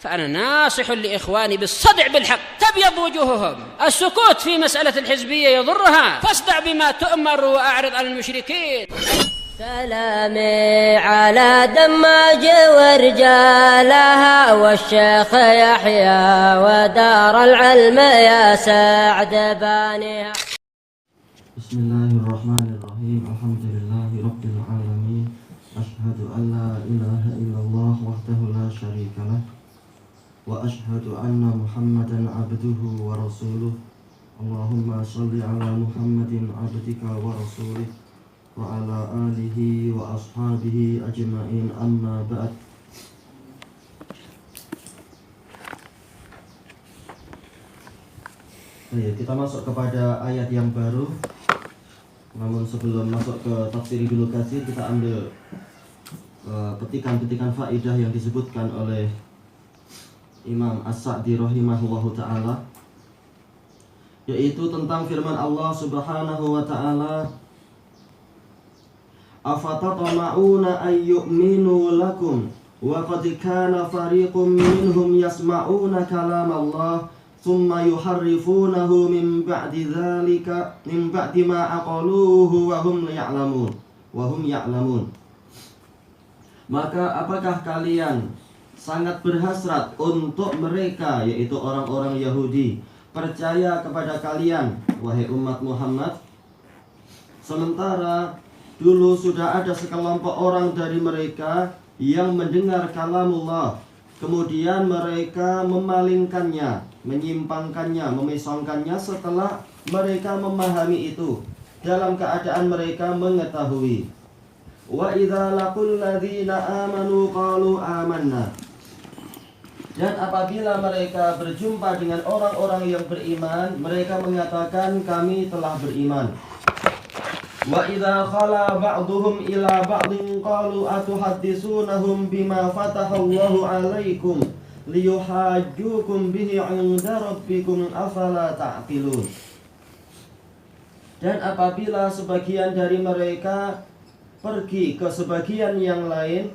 فأنا ناصح لإخواني بالصدع بالحق، تبيض وجوههم. السكوت في مسألة الحزبية يضرها، فاصدع بما تؤمر وأعرض عن المشركين. سلامي على دماج ورجالها والشيخ يحيى ودار العلم يا سعد بانيها. بسم الله الرحمن الرحيم. الحمد لله رب العالمين. أشهد أن لا إله إلا الله وحده لا شريك له وأشهد أن محمدا عبده ورسوله. اللهم صل على محمد عبدك ورسوله وعلى آله وأصحابه أجمعين. أما بعد. Kita masuk kepada ayat yang baru. Namun sebelum masuk ke tafsir Ibnu Katsir, kita ambil petikan-petikan faidah yang disebutkan oleh Imam As-Sa'di rahimahullahu ta'ala, yaitu tentang firman Allah subhanahu wa ta'ala, afatatma'una ayyu'minu lakum wa qad kana fariqum minhum yasma'una kalam Allah thumma yuharrifunahu min ba'di dzalika min ba'di ma aqaluhu wa hum ya'lamun. Maka apakah kalian sangat berhasrat untuk mereka, yaitu orang-orang Yahudi, percaya kepada kalian, wahai umat Muhammad, sementara dulu sudah ada sekelompok orang dari mereka yang mendengar kalamullah, kemudian mereka memalingkannya, menyimpangkannya, memisongkannya setelah mereka memahami itu dalam keadaan mereka mengetahui. Wa idza laqul ladzina amanu qalu amanna. Dan apabila mereka berjumpa dengan orang-orang yang beriman, mereka mengatakan kami telah beriman. Wa idza khala ba'duhum ila ba'din qalu atuhadditsunahum bima fatahallahu 'alaikum liyuhajjukum bihi 'inda rabbikum afala ta'qilun. Dan apabila sebagian dari mereka pergi ke sebagian yang lain,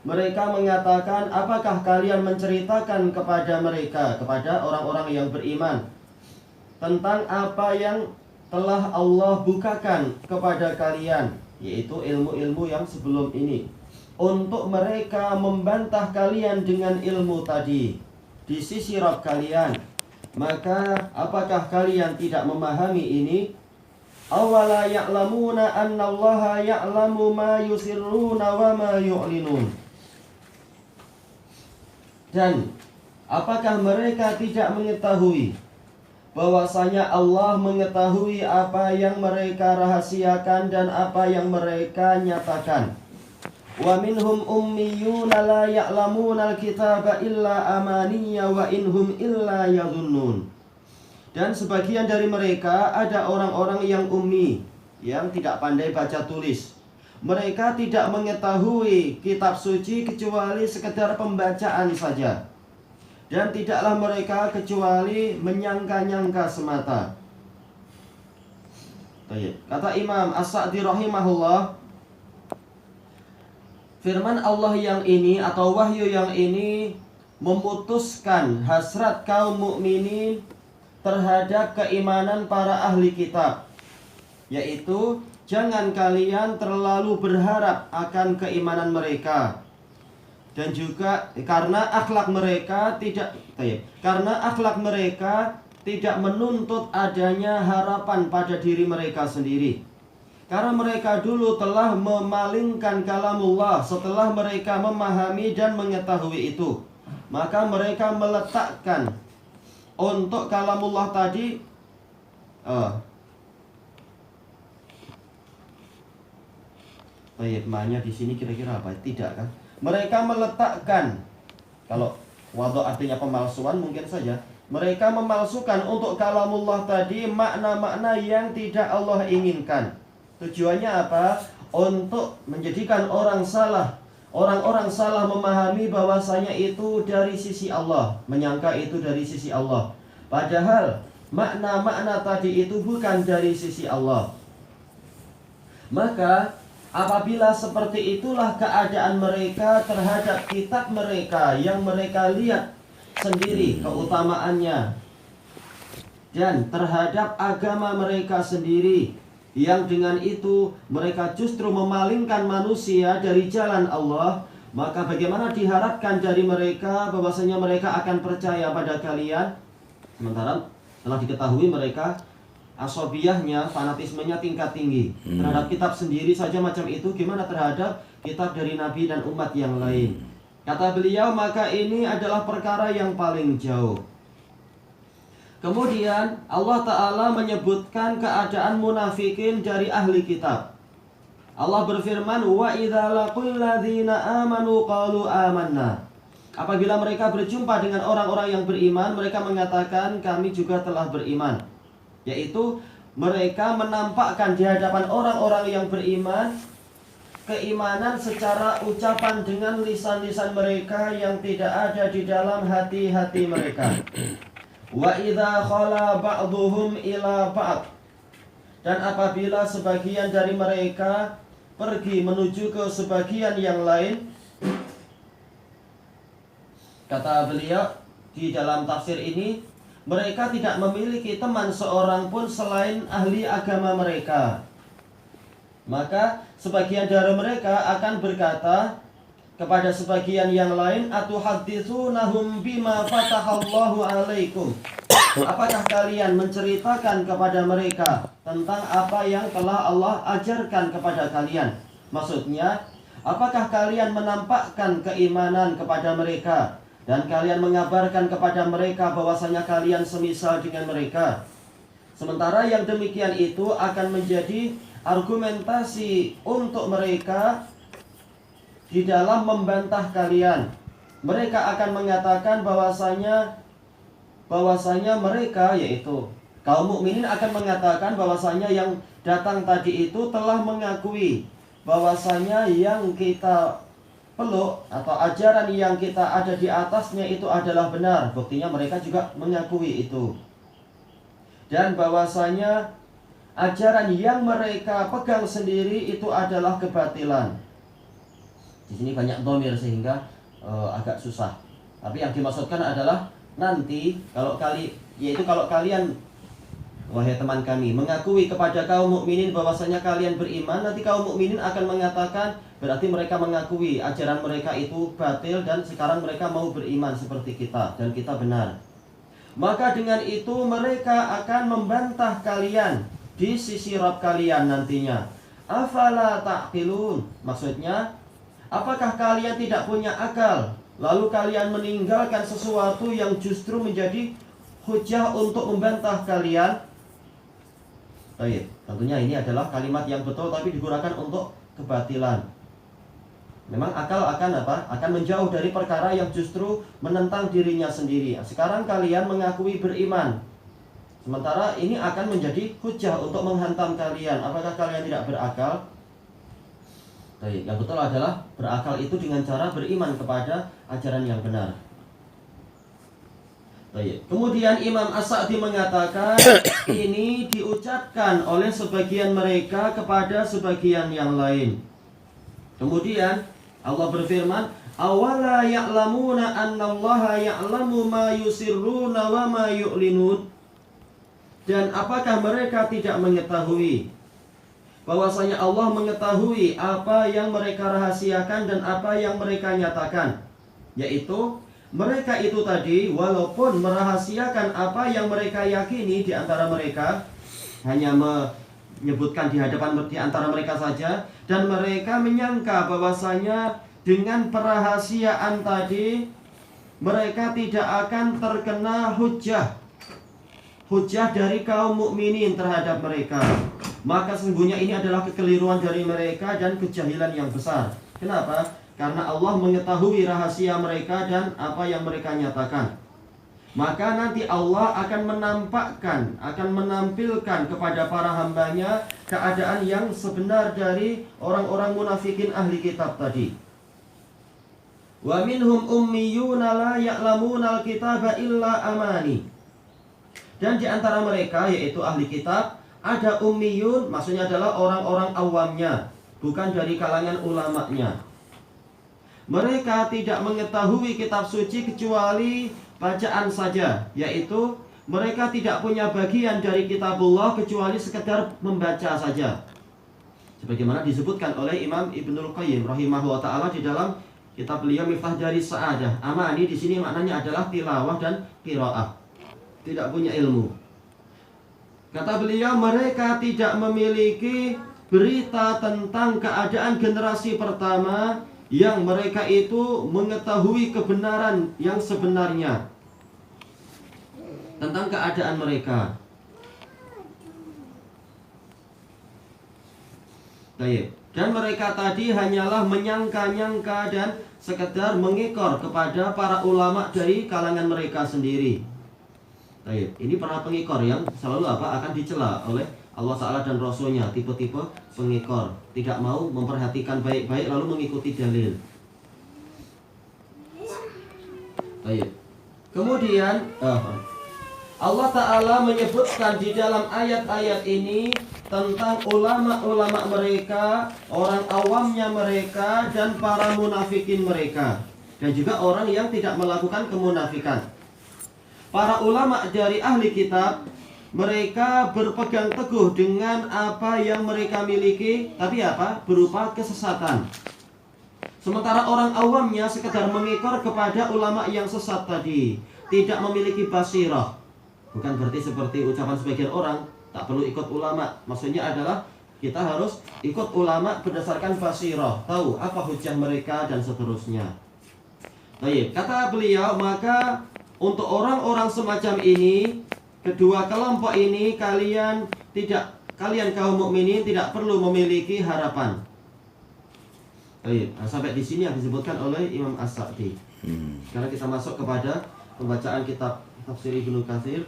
mereka mengatakan, apakah kalian menceritakan kepada mereka, kepada orang-orang yang beriman, tentang apa yang telah Allah bukakan kepada kalian, yaitu ilmu-ilmu yang sebelum ini, untuk mereka membantah kalian dengan ilmu tadi di sisi Rabb kalian. Maka apakah kalian tidak memahami ini? Awala ya'lamuna annallaha ya'lamu ma yusirruna wa ma yu'linun. Dan apakah mereka tidak mengetahui bahwasanya Allah mengetahui apa yang mereka rahasiakan dan apa yang mereka nyatakan. Wa minhum ummiyuna la ya'lamuna al-kitaba illa amaniya wa inhum illa yadhunnun. Dan sebagian dari mereka ada orang-orang yang ummi, yang tidak pandai baca tulis. Mereka tidak mengetahui kitab suci kecuali sekedar pembacaan saja. Dan tidaklah mereka kecuali menyangka-nyangka semata. Kata Imam As-Sa'di rahimahullah, firman Allah yang ini atau wahyu yang ini memutuskan hasrat kaum mukminin terhadap keimanan para ahli kitab, yaitu jangan kalian terlalu berharap akan keimanan mereka, dan juga karena akhlak mereka tidak menuntut adanya harapan pada diri mereka sendiri. Karena mereka dulu telah memalingkan kalamullah setelah mereka memahami dan mengetahui itu, maka mereka meletakkan untuk kalamullah tadi maknanya di sini kira-kira apa? Tidak kan? Mereka meletakkan, kalau wadhu artinya pemalsuan mungkin saja, mereka memalsukan untuk kalamullah tadi makna-makna yang tidak Allah inginkan. Tujuannya apa? Untuk menjadikan orang-orang salah memahami bahwasanya itu dari sisi Allah, menyangka itu dari sisi Allah, padahal makna-makna tadi itu bukan dari sisi Allah. Maka Apabila seperti itulah keadaan mereka terhadap kitab mereka yang mereka lihat sendiri keutamaannya, dan terhadap agama mereka sendiri yang dengan itu mereka justru memalingkan manusia dari jalan Allah, maka bagaimana diharapkan dari mereka bahwasanya mereka akan percaya pada kalian, sementara telah diketahui mereka asobiyahnya, fanatismenya tingkat tinggi terhadap kitab sendiri saja macam itu, gimana terhadap kitab dari Nabi dan umat yang lain. Kata beliau, maka ini adalah perkara yang paling jauh. Kemudian Allah Ta'ala menyebutkan keadaan munafikin dari ahli kitab. Allah berfirman, wa idza laqul ladzina amanu qalu amanna. Apabila mereka berjumpa dengan orang-orang yang beriman, mereka mengatakan kami juga telah beriman. Yaitu mereka menampakkan di hadapan orang-orang yang beriman keimanan secara ucapan dengan lisan-lisan mereka yang tidak ada di dalam hati-hati mereka. Wa idza khala ba'dhum ila ba'd. Dan apabila sebagian dari mereka pergi menuju ke sebagian yang lain, kata beliau di dalam tafsir ini, mereka tidak memiliki teman seorang pun selain ahli agama mereka. Maka sebagian dari mereka akan berkata kepada sebagian yang lain, atuhadditsunahum bima fatahallahu alaikum. Apakah kalian menceritakan kepada mereka tentang apa yang telah Allah ajarkan kepada kalian? Maksudnya, apakah kalian menampakkan keimanan kepada mereka dan kalian mengabarkan kepada mereka bahwasanya kalian semisal dengan mereka? Sementara yang demikian itu akan menjadi argumentasi untuk mereka di dalam membantah kalian. Mereka akan mengatakan bahwasanya mereka, yaitu kaum mukminin, akan mengatakan bahwasanya yang datang tadi itu telah mengakui bahwasanya yang kita peluk atau ajaran yang kita ada di atasnya itu adalah benar. Buktinya mereka juga mengakui itu. Dan bahwasanya ajaran yang mereka pegang sendiri itu adalah kebatilan. Di sini banyak dhamir sehingga agak susah. Tapi yang dimaksudkan adalah nanti kalau kalian, wahai teman kami, mengakui kepada kaum mukminin bahwasanya kalian beriman, nanti kaum mukminin akan mengatakan berarti mereka mengakui ajaran mereka itu batil dan sekarang mereka mau beriman seperti kita dan kita benar. Maka dengan itu mereka akan membantah kalian di sisi Rabb kalian nantinya. Afala ta'qilun. Maksudnya, apakah kalian tidak punya akal? Lalu kalian meninggalkan sesuatu yang justru menjadi hujah untuk membantah kalian? Baik, tentunya ini adalah kalimat yang betul tapi digunakan untuk kebatilan. Memang akal akan apa? Akan menjauh dari perkara yang justru menentang dirinya sendiri. Sekarang kalian mengakui beriman, sementara ini akan menjadi hujah untuk menghantam kalian. Apakah kalian tidak berakal? Baik, yang betul adalah berakal itu dengan cara beriman kepada ajaran yang benar. Baik. Kemudian Imam As-Sa'di mengatakan ini diucapkan oleh sebagian mereka kepada sebagian yang lain. Kemudian Allah berfirman, awala ya'lamuna annallaha ya'lamu ma yusirruna wa ma yu'linun. Dan apakah mereka tidak mengetahui bahwasanya Allah mengetahui apa yang mereka rahasiakan dan apa yang mereka nyatakan? Yaitu mereka itu tadi walaupun merahasiakan apa yang mereka yakini di antara mereka, hanya menyebutkan di hadapan di antara mereka saja, dan mereka menyangka bahwasanya dengan perahasiaan tadi mereka tidak akan terkena hujah dari kaum mukminin terhadap mereka. Maka sesungguhnya ini adalah kekeliruan dari mereka dan kejahilan yang besar. Kenapa? Karena Allah mengetahui rahasia mereka dan apa yang mereka nyatakan. Maka nanti Allah akan menampilkan kepada para hambanya keadaan yang sebenar dari orang-orang munafikin ahli kitab tadi. Wa minhum ummiyuna la ya'lamuna al-kitaba illa amani. Dan di antara mereka, yaitu ahli kitab, ada ummiyun, maksudnya adalah orang-orang awamnya. bukan dari kalangan ulamanya. Mereka tidak mengetahui kitab suci kecuali bacaan saja, yaitu mereka tidak punya bagian dari kitabullah kecuali sekedar membaca saja. Sebagaimana disebutkan oleh Imam Ibnul Qayyim rahimahullah taala di dalam kitab beliau Miftah Daris Sa'adah. Amani di sini maknanya adalah tilawah dan qiraah. Tidak punya ilmu. Kata beliau, mereka tidak memiliki berita tentang keadaan generasi pertama yang mereka itu mengetahui kebenaran yang sebenarnya tentang keadaan mereka. Baik. Dan mereka tadi hanyalah menyangka-nyangka dan sekedar mengekor kepada para ulama dari kalangan mereka sendiri. Baik. Ini para pengekor yang selalu akan dicela oleh Allah Ta'ala dan Rasulnya. Tipe-tipe pengekor, tidak mau memperhatikan baik-baik lalu mengikuti dalil. Baik. Kemudian Allah Ta'ala menyebutkan di dalam ayat-ayat ini tentang ulama-ulama mereka, orang awamnya mereka, dan para munafikin mereka, dan juga orang yang tidak melakukan kemunafikan. Para ulama dari ahli kitab, mereka berpegang teguh dengan apa yang mereka miliki, tapi berupa kesesatan. Sementara orang awamnya sekedar mengekor kepada ulama yang sesat tadi, tidak memiliki basirah. Bukan berarti seperti ucapan sebagian orang, tak perlu ikut ulama. Maksudnya adalah kita harus ikut ulama berdasarkan basirah, tahu apa hujah mereka dan seterusnya. Baik, kata beliau, maka untuk orang-orang semacam ini, kedua kelompok ini, kalian kaum mukminin tidak perlu memiliki harapan. Baik, sampai di sini yang disebutkan oleh Imam As-Sa'di. Sekarang kita masuk kepada pembacaan kitab Tafsir Ibnu Katsir.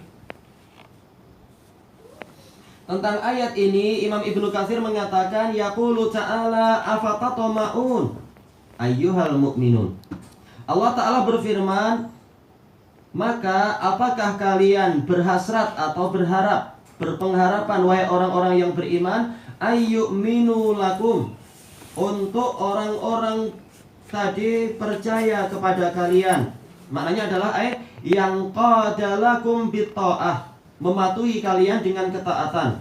Tentang ayat ini, Imam Ibnu Katsir mengatakan, yaqulu ta'ala afatatma'un ayyuhal mu'minun. Allah Ta'ala berfirman, maka apakah kalian berhasrat atau berpengharapan wahai orang-orang yang beriman, ayyu'minu lakum, untuk orang-orang tadi percaya kepada kalian. Maknanya adalah yang qadalakum bitta'ah, mematuhi kalian dengan ketaatan.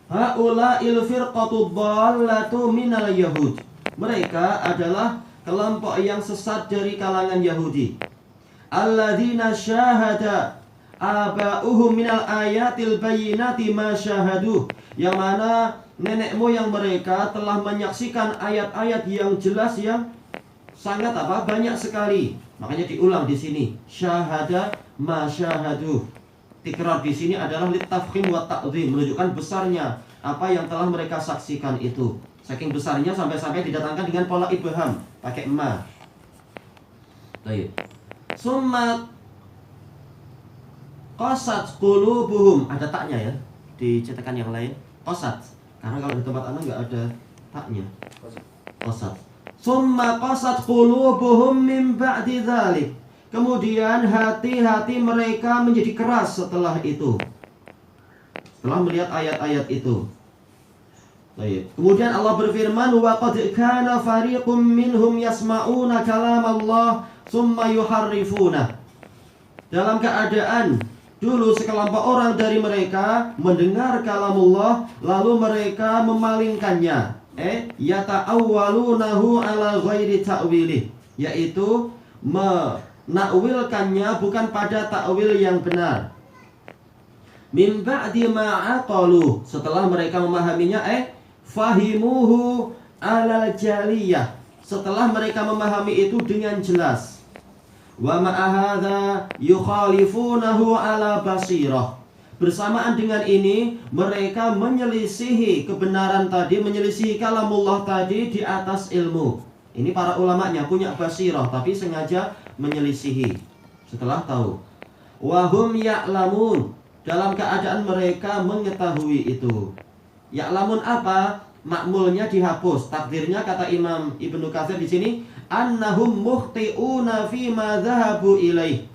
Haula'il firqatu dhallatu minal yahud. Mereka adalah kelompok yang sesat dari kalangan Yahudi. Alladzina syahada aba'uhum minal ayatil bayyinati ma syahadu. Yang mana nenek moyang mereka telah menyaksikan ayat-ayat yang jelas yang sangat banyak sekali. Makanya diulang di sini, syahada ma syahadu. Tikrar di sini adalah litafkhim wa ta'dhim, menunjukkan besarnya apa yang telah mereka saksikan itu. Saking besarnya sampai-sampai didatangkan dengan pola ibham, pakai ma. Baik. Summa qasat qulubuhum, ada taknya ya di cetakan yang lain. Qasat. Karena kalau di tempat anak enggak ada taknya. Qasat. Summa qasat qulubuhum min ba'di dzalik. Kemudian hati-hati mereka menjadi keras setelah itu, setelah melihat ayat-ayat itu. Baik. Kemudian Allah berfirman, wa qad kana fariqum minhum yasma'una kalam Allah summa yuharrifuna. Dalam keadaan dulu sekelompok orang dari mereka mendengar kalamullah lalu mereka memalingkannya, yata'awwalunahu ala ghairi ta'wilih, yaitu menakwilkannya bukan pada takwil yang benar. Min ba'di ma'aqalu, setelah mereka memahaminya, fahimuhu alal jaliyah, setelah mereka memahami itu dengan jelas. Wa ma'ahadha yukhalifunahu ala basirah. Bersamaan dengan ini mereka menyelisihi kebenaran tadi, menyelisihi kalamullah tadi di atas ilmu. Ini para ulamanya punya basirah tapi sengaja menyelisihi setelah tahu. Wahum ya'lamun, dalam keadaan mereka mengetahui itu. Ya'lamun apa? Makmulnya dihapus. Takdirnya kata Imam Ibnu Katsir di sini, annahum mukhti'una fi ma dhahabu ilaih.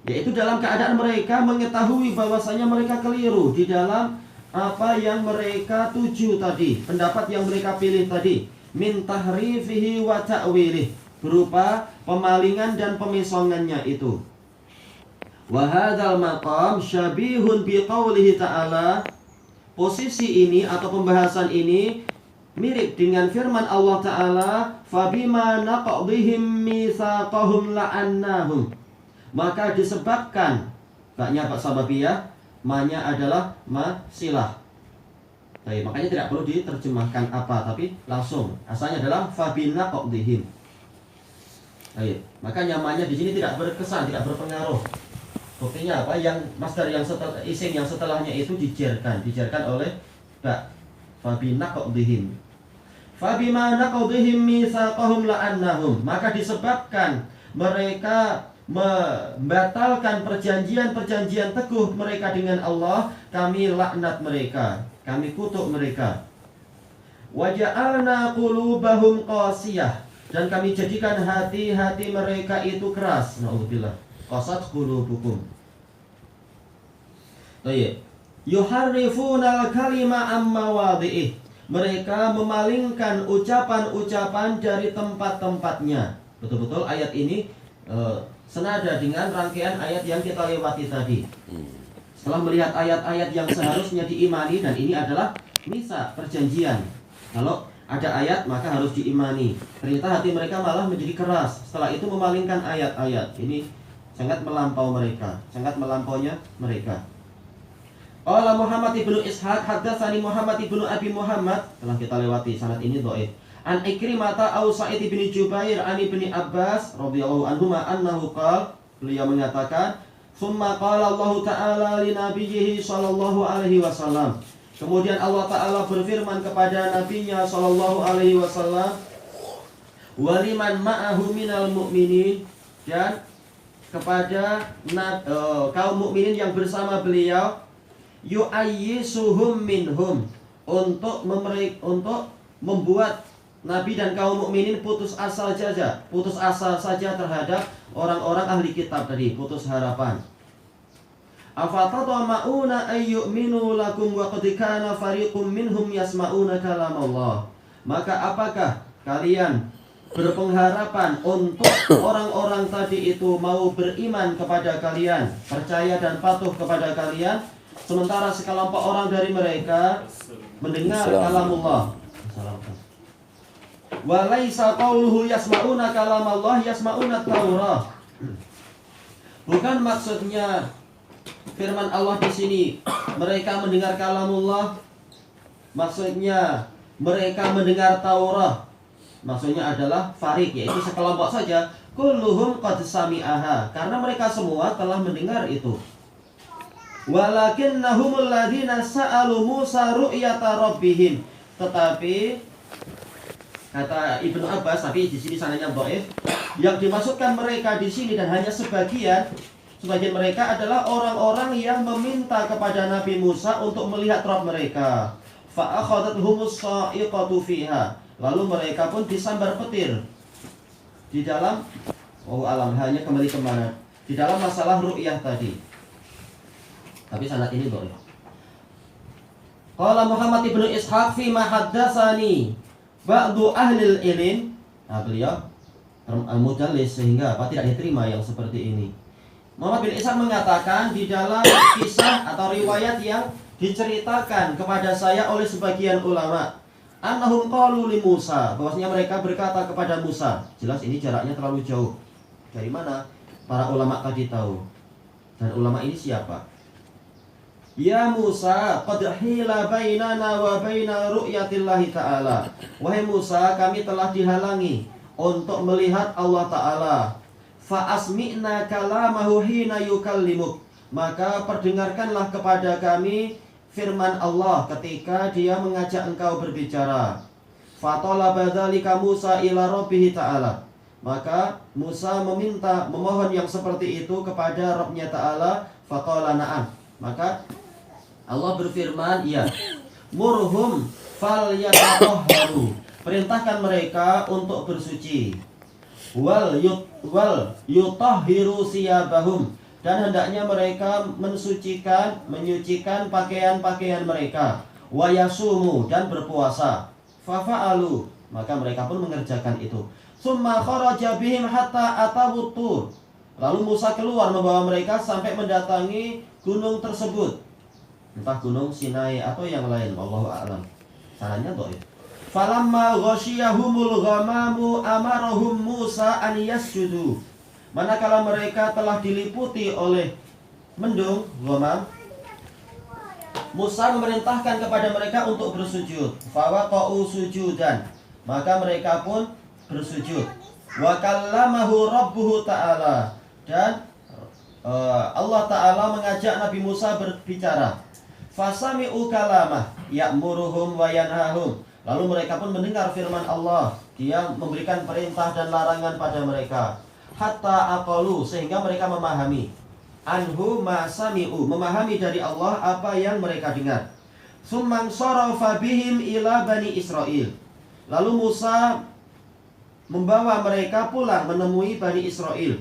Yaitu dalam keadaan mereka mengetahui bahwasanya mereka keliru di dalam apa yang mereka tuju tadi, pendapat yang mereka pilih tadi, min tahrifihi wa ta'wilih, berupa pemalingan dan pemisongannya itu. Wa hadzal maqam syabihun bi qaulihi ta'ala. Posisi ini atau pembahasan ini mirip dengan firman Allah Ta'ala, fabima naqdihim mitsaqahum la'annahum. Maka disebabkan, baknya Pak Sababiyah, ma-nya adalah ma-silah. Baik, makanya tidak perlu diterjemahkan apa, tapi langsung asalnya adalah fabina naqdihim. Baik, makanya ma-nya di sini tidak berkesan, tidak berpengaruh. Buktinya apa? Yang masdar yang setelah isim yang setelahnya itu dijarkan oleh ba. Fabina naqdihim. Fabima naqdihim mitsaqahum la'annahum. Maka disebabkan mereka membatalkan perjanjian-perjanjian teguh mereka dengan Allah, kami laknat mereka, kami kutuk mereka. Wa ja'alna qulubahum qasiyah, dan kami jadikan hati-hati mereka itu keras. Na'udzubillah. Qasat qulubukum. Baik. Yuharrifuna al-kalima amma wadhi'ih. Mereka memalingkan ucapan-ucapan dari tempat-tempatnya. Betul-betul ayat ini senada dengan rangkaian ayat yang kita lewati tadi. Setelah melihat ayat-ayat yang seharusnya diimani, dan ini adalah misa, perjanjian. Kalau ada ayat maka harus diimani. Ternyata hati mereka malah menjadi keras. Setelah itu memalingkan ayat-ayat. Ini sangat melampau mereka, sangat melampaunya mereka. Qala Muhammad ibnu Ishaq haddatsani Muhammad ibnu Abi Muhammad, telah kita lewati sanad ini dhaif. An Ikrimah au Sa'id bin Jubair an Ibni Abbas radhiyallahu anhuma annahu qala, beliau mengatakan, "Tsumma qala Allah Ta'ala li nabiyhi sallallahu alaihi wasallam." Kemudian Allah Ta'ala berfirman kepada nabinya sallallahu alaihi wasallam, "Waliman ma'ahu minal mu'minin," dan kepada kaum mukminin yang bersama beliau, yu'ayyisuhum minhum, untuk membuat Nabi dan kaum mukminin putus asa saja terhadap orang-orang ahli kitab tadi, putus harapan. Afatatma'una ayyuminu lakum wa qad kana fariqum minhum yasma'una kalam Allah. Maka apakah kalian berpengharapan untuk orang-orang tadi itu mau beriman kepada kalian, percaya dan patuh kepada kalian, sementara sekelompok orang dari mereka mendengar kalamullah. Wa laisa qauluhu yasma'una kalamullah yasma'una Taurah. Bukan maksudnya firman Allah di sini mereka mendengar kalamullah, maksudnya mereka mendengar Taurah. Maksudnya adalah farik, yaitu sekelompok saja. Kulluhum qad sami'aha, karena mereka semua telah mendengar itu. Walakinnahumul ladzina sa'alu Musa ru'yata rabbihim. Tetapi kata Ibnu Abbas, tapi di sini sanadnya dhaif, yang dimaksudkan mereka di sini dan hanya sebagian mereka adalah orang-orang yang meminta kepada Nabi Musa untuk melihat Rabb mereka. Fa akhadhathumus sa'iqatu fiha. Lalu mereka pun disambar petir di dalam hanya kembali kemana? Di dalam masalah ru'yah tadi. Tapi sanad ini dhaif. Qala Muhammad ibnu Ishaq fi ma haddatsani ba'du ahli ilm. Nah, beliau al-mudallis, sehingga tidak diterima yang seperti ini. Muhammad bin Ishaq mengatakan di dalam kisah atau riwayat yang diceritakan kepada saya oleh sebagian ulama, annahum qalu li Musa, bahwasanya mereka berkata kepada Musa. Jelas ini jaraknya terlalu jauh. Dari mana para ulama tadi tahu? Dan ulama ini siapa? Ya Musa, qad hila bainana wa baina ru'yatillahi ta'ala. Wahai Musa, kami telah dihalangi untuk melihat Allah Ta'ala. Fa asmi'na kalamahu hina yukallimuk. Maka perdengarkanlah kepada kami firman Allah ketika dia mengajak engkau berbicara. Fatalaba dzalika Musa ila rabbih ta'ala. Maka Musa memohon yang seperti itu kepada Rabb-Nya Ta'ala. Faqala na'am. Maka Allah berfirman, ya, murhum falyatahharu, perintahkan mereka untuk bersuci. Wal yutahhiru siyabahum, dan hendaknya mereka menyucikan pakaian-pakaian mereka, wa yasumu, dan berpuasa. Fafa'alu, maka mereka pun mengerjakan itu. Summa kharaja bihim hatta atawut tur. Lalu Musa keluar membawa mereka sampai mendatangi gunung tersebut. Entah gunung Sinai atau yang lain, wallahu a'lam. Sanadnya dhaif. Falamma ghasyiyahumul ghamamu amarahum Musa an yasjudu. Manakala mereka telah diliputi oleh mendung, ghamam, Musa memerintahkan kepada mereka untuk bersujud. Fawaqa'u sujudan, maka mereka pun bersujud. Wa kallamahu rabbuhu ta'ala, dan Allah Ta'ala mengajak Nabi Musa berbicara. Fasami'u kalamah ya'muruhum wa yanhahum. Lalu mereka pun mendengar firman Allah. Dia memberikan perintah dan larangan pada mereka. Hatta aqalu, sehingga mereka memahami. Anhu ma sami'u, memahami dari Allah apa yang mereka dengar. Summan sarafa bihim ila bani Israel. Lalu Musa membawa mereka pulang menemui Bani Israel.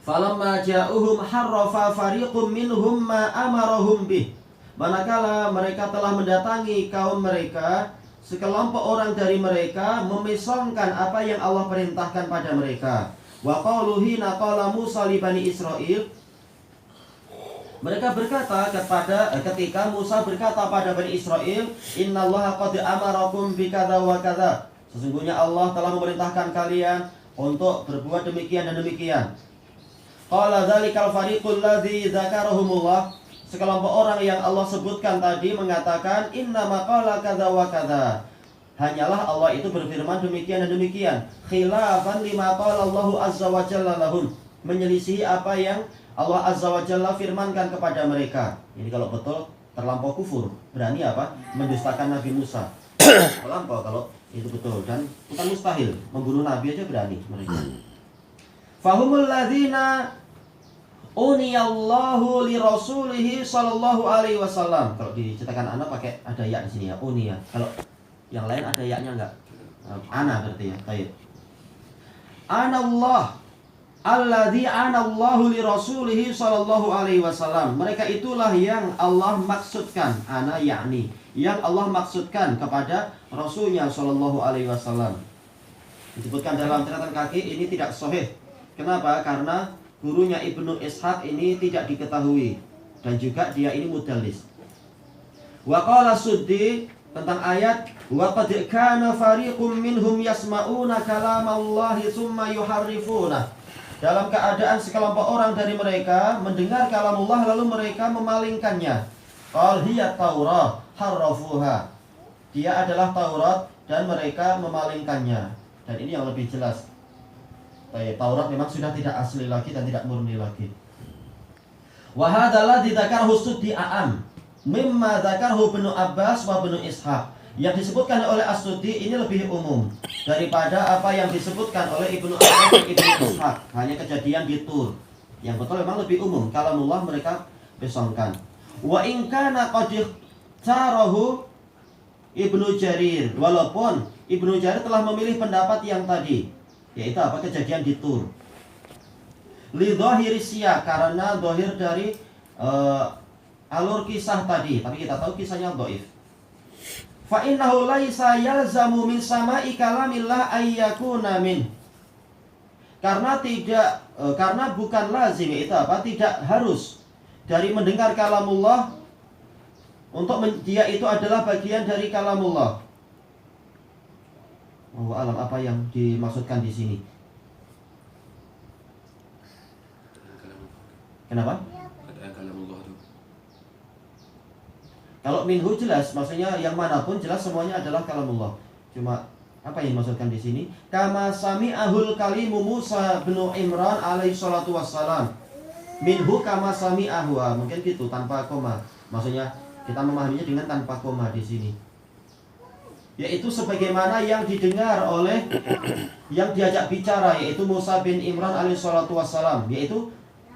Falamma ja'uhum harrafa fariqum minhum ma amarahum bih. Manakala mereka telah mendatangi kaum mereka, sekelompok orang dari mereka memisongkan apa yang Allah perintahkan pada mereka. Wa qalu hina qala Musa li Bani Israel. Mereka berkata ketika Musa berkata pada Bani Israel, innallaha qad amarakum bi kadza wa kadza. Sesungguhnya Allah telah memerintahkan kalian untuk berbuat demikian dan demikian. Qala dzalikal fariqul ladzi dzakarahumullah. Sekelompok orang yang Allah sebutkan tadi mengatakan innama qala kadza wa kadza. Hanyalah Allah itu berfirman demikian dan demikian. Khilafan lima qala Allahu azza wa jalla lahum. Menyelisihi apa yang Allah azza wa jalla firmankan kepada mereka. Jadi kalau betul terlampau kufur, berani apa? Mendustakan Nabi Musa. Terlampau kalau itu betul, dan bukan mustahil, membunuh Nabi aja berani mereka. Fahumul ladzina uniyallahu li rasulihi sallallahu alaihi wasallam. Kalau dicetakan ana pakai ada ya di sini ya, uniya. Kalau yang lain ada ya-nya enggak? Ana berarti ya. Baik. Anallah alladzi anallahu li rasulihi sallallahu alaihi wasallam. Mereka itulah yang Allah maksudkan, ana yakni yang Allah maksudkan kepada Rasulnya sallallahu alaihi wasallam. Disebutkan dalam catatan kaki ini tidak sahih. Kenapa? Karena gurunya Ibnu Ishaq ini tidak diketahui dan juga dia ini mudallis. Wa qala Suddi tentang ayat wa qad kana fariqum minhum yasma'una kalamallahi tsumma yuharrifuna. Dalam keadaan sekelompok orang dari mereka mendengar kalamullah lalu mereka memalingkannya. Qal hiya Taurah harrafuha. Dia adalah Taurat dan mereka memalingkannya. Dan ini yang lebih jelas. Taurat memang sudah tidak asli lagi dan tidak murni lagi. Wa hadzal ladzi dzakarhu Suddi a'am mimma dzakarhu Ibnu Abbas wa Ibnu Ishaq. Yang disebutkan oleh As-Suddi ini lebih umum daripada apa yang disebutkan oleh Ibnu Abbas dan Ibnu Ishaq. Hanya kejadian di Tur. Yang betul memang lebih umum. Kalamullah mereka besongkan. Wa in kana qad carahu Ibnu Jarir. Walaupun Ibnu Jarir telah memilih pendapat yang tadi, yaitu apa? Kejadian di Tur. Li dhahiri siyaq, karena dhahir dari alur kisah tadi, tapi kita tahu kisahnya dhaif. Fa innahu laisa yalzamu min sama'i kalamillah ayyakuna min. Karena bukan lazim, itu apa? Tidak harus dari mendengar kalamullah untuk dia itu adalah bagian dari kalamullah. Oh, alam apa yang dimaksudkan di sini? Kenapa? Kalau minhu jelas, maksudnya yang manapun jelas semuanya adalah kalamullah. Cuma apa yang dimaksudkan di sini? Kama sami'ahul kalimu Musa bin Imran alaihi salatu wassalam. Minhu kama sami'ahu, mungkin gitu tanpa koma. Maksudnya kita memahaminya dengan tanpa koma di sini. Yaitu sebagaimana yang didengar oleh yang diajak bicara, yaitu Musa bin Imran alaihi salatu wassalam, yaitu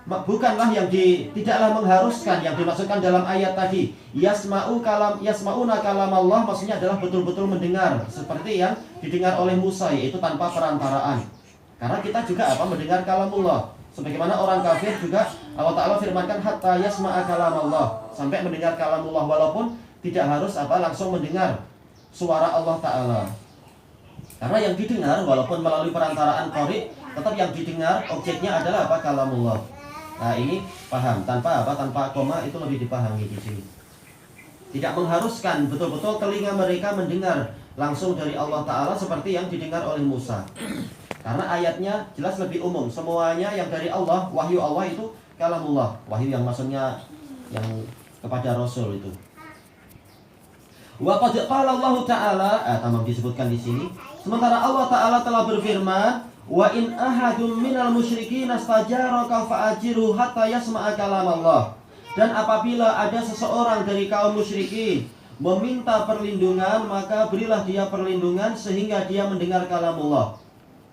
bukanlah yang tidaklah mengharuskan yang dimaksudkan dalam ayat tadi. Yasma'una kalam Allah, maksudnya adalah betul-betul mendengar seperti yang didengar oleh Musa, yaitu tanpa perantaraan. Karena kita juga apa? Mendengar kalamullah Sebagaimana orang kafir juga Allah Ta'ala firmankan hatta yasma'a kalamullah, sampai mendengar kalamullah, walaupun tidak harus langsung mendengar suara Allah Ta'ala. Karena yang didengar walaupun melalui perantaraan qari, tetap yang didengar objeknya adalah kalamullah. Nah, ini paham tanpa koma itu lebih dipahami di sini. Tidak mengharuskan betul-betul telinga mereka mendengar langsung dari Allah Ta'ala seperti yang didengar oleh Musa. Karena ayatnya jelas lebih umum. Semuanya yang dari Allah, wahyu Allah itu kalamullah. Wahyu yang maksudnya yang kepada Rasul itu. Wa qad qala Allah Ta'ala, tamam disebutkan di sini. Sementara Allah Ta'ala telah berfirman, wa in ahadum minal musyrikin astajaraka fa'ajirhu hatta yasma'a kalamallah. Dan apabila ada seseorang dari kaum musyrikin meminta perlindungan, maka berilah dia perlindungan sehingga dia mendengar kalamullah.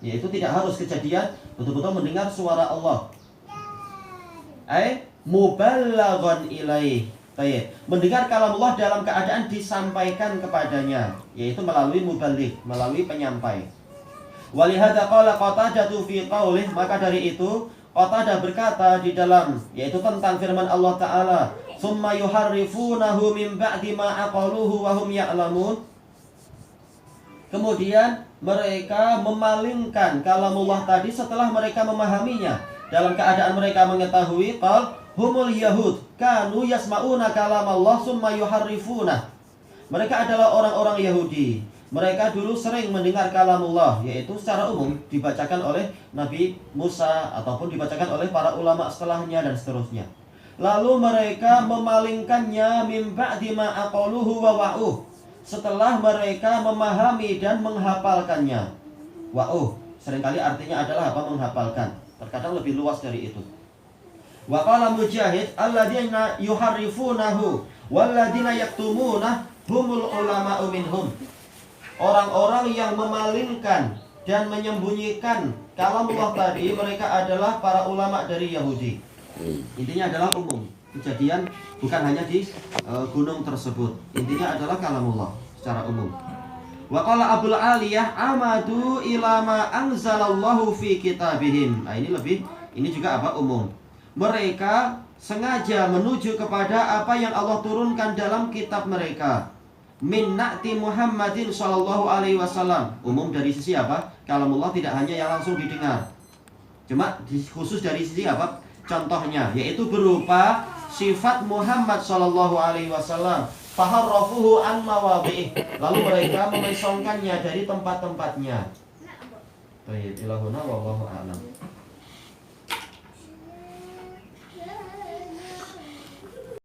Yaitu tidak harus kejadian betul-betul mendengar suara Allah. Mubalaghan ilaih. Mendengar kalamullah dalam keadaan disampaikan kepadanya, yaitu melalui mubaligh, melalui penyampai. Walihada qala Qatadah fi qaulih, maka dari itu Qatadah berkata di dalam, yaitu tentang firman Allah Ta'ala, summa yuharrifunahu min ba'di ma aqaluhu wa hum ya'lamun. Kemudian mereka memalingkan kalamullah tadi setelah mereka memahaminya, dalam keadaan mereka mengetahui. Qal humul yahud kanu yasma'una kalamallah summa yuharrifunah. Mereka adalah orang-orang Yahudi. Mereka dulu sering mendengar kalamullah, yaitu secara umum dibacakan oleh Nabi Musa ataupun dibacakan oleh para ulama setelahnya dan seterusnya. Lalu mereka memalingkannya min ba'di ma aqaluhu wa wa'uh, setelah mereka memahami dan menghafalkannya. Wa'uh seringkali artinya adalah menghafalkan. Terkadang lebih luas dari itu. Wa qala Mujahid alladzina yuharrifunahu walladzina yaktumunah humul ulama'u minhum. Orang-orang yang memalingkan dan menyembunyikan kalamullah tadi, mereka adalah para ulama dari Yahudi. Intinya adalah umum kejadian, bukan hanya di gunung tersebut. Intinya adalah kalamullah secara umum. Wa qala Abul Aliyah amadu ila ma anzalallahu fi kitabihim. Nah, ini juga umum. Mereka sengaja menuju kepada apa yang Allah turunkan dalam kitab mereka. Min na'ti Muhammadin sallallahu alaihi wasallam. Umum dari sisi kalamullah tidak hanya yang langsung didengar. Cuma khusus dari sisi contohnya, yaitu berupa sifat Muhammad sallallahu alaihi wasallam. Faharrafuhu an mawadhi'ih. Lalu mereka memesongkannya dari tempat-tempatnya. Baik, ilahuna wallahu a'lam.